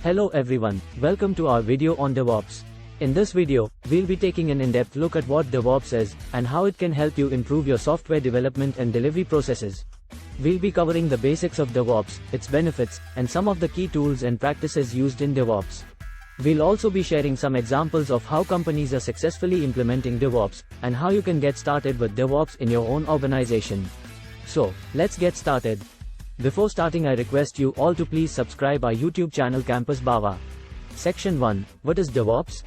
Hello everyone, welcome to our video on DevOps. In this video, we'll be taking an in-depth look at what DevOps is, and how it can help you improve your software development and delivery processes. We'll be covering the basics of DevOps, its benefits, and some of the key tools and practices used in DevOps. We'll also be sharing some examples of how companies are successfully implementing DevOps, and how you can get started with DevOps in your own organization. So, let's get started. Before starting, I request you all to please subscribe our YouTube channel Campus Bava. Section 1. What is DevOps?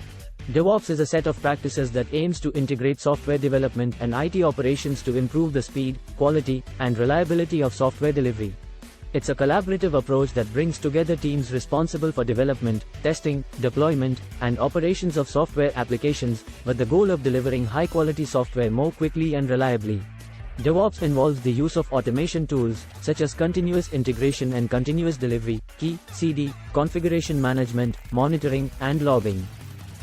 DevOps is a set of practices that aims to integrate software development and IT operations to improve the speed, quality, and reliability of software delivery. It's a collaborative approach that brings together teams responsible for development, testing, deployment, and operations of software applications, with the goal of delivering high-quality software more quickly and reliably. DevOps involves the use of automation tools, such as continuous integration and continuous delivery, CD, configuration management, monitoring, and logging.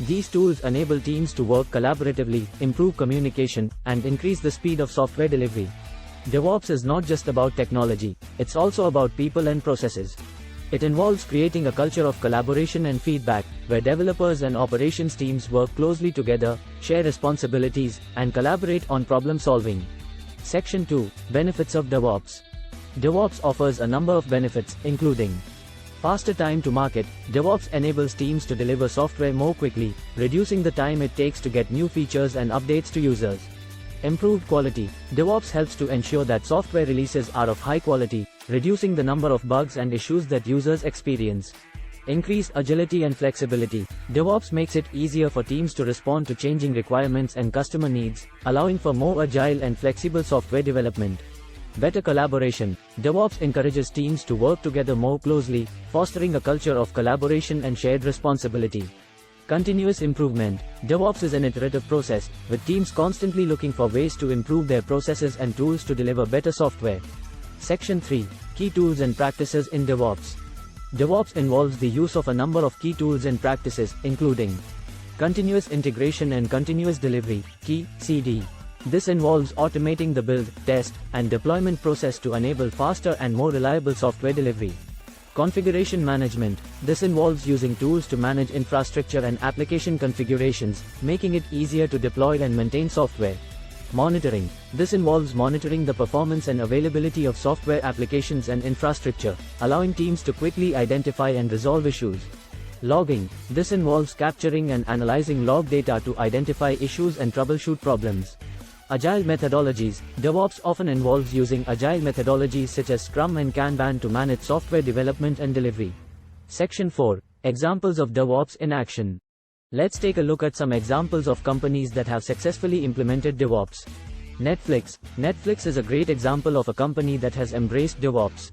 These tools enable teams to work collaboratively, improve communication, and increase the speed of software delivery. DevOps is not just about technology, it's also about people and processes. It involves creating a culture of collaboration and feedback, where developers and operations teams work closely together, share responsibilities, and collaborate on problem solving. Section 2. Benefits of DevOps. DevOps offers a number of benefits, including faster time to market. DevOps enables teams to deliver software more quickly, reducing the time it takes to get new features and updates to users. Improved quality. DevOps helps to ensure that software releases are of high quality, reducing the number of bugs and issues that users experience. Increased agility and flexibility. DevOps makes it easier for teams to respond to changing requirements and customer needs, allowing for more agile and flexible software development. Better collaboration. DevOps encourages teams to work together more closely, fostering a culture of collaboration and shared responsibility. Continuous improvement. DevOps is an iterative process, with teams constantly looking for ways to improve their processes and tools to deliver better software. Section 3. Key tools and practices in DevOps. DevOps involves the use of a number of key tools and practices, including continuous integration and continuous delivery, CD. This involves automating the build, test, and deployment process to enable faster and more reliable software delivery. Configuration management. This involves using tools to manage infrastructure and application configurations, making it easier to deploy and maintain software. Monitoring. This involves monitoring the performance and availability of software applications and infrastructure, allowing teams to quickly identify and resolve issues. Logging. This involves capturing and analyzing log data to identify issues and troubleshoot problems. Agile methodologies. DevOps often involves using agile methodologies such as Scrum and Kanban to manage software development and delivery. Section 4. Examples of DevOps in action. Let's take a look at some examples of companies that have successfully implemented DevOps. Netflix. Netflix is a great example of a company that has embraced DevOps.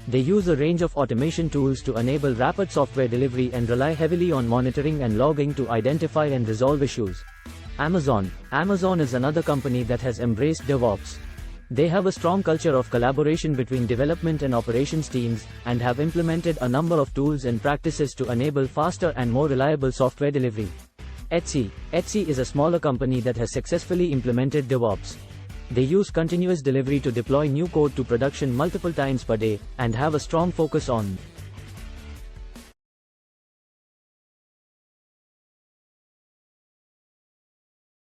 They use a range of automation tools to enable rapid software delivery and rely heavily on monitoring and logging to identify and resolve issues. Amazon. Amazon is another company that has embraced DevOps. They have a strong culture of collaboration between development and operations teams, and have implemented a number of tools and practices to enable faster and more reliable software delivery. Etsy. Etsy is a smaller company that has successfully implemented DevOps. They use continuous delivery to deploy new code to production multiple times per day, and have a strong focus on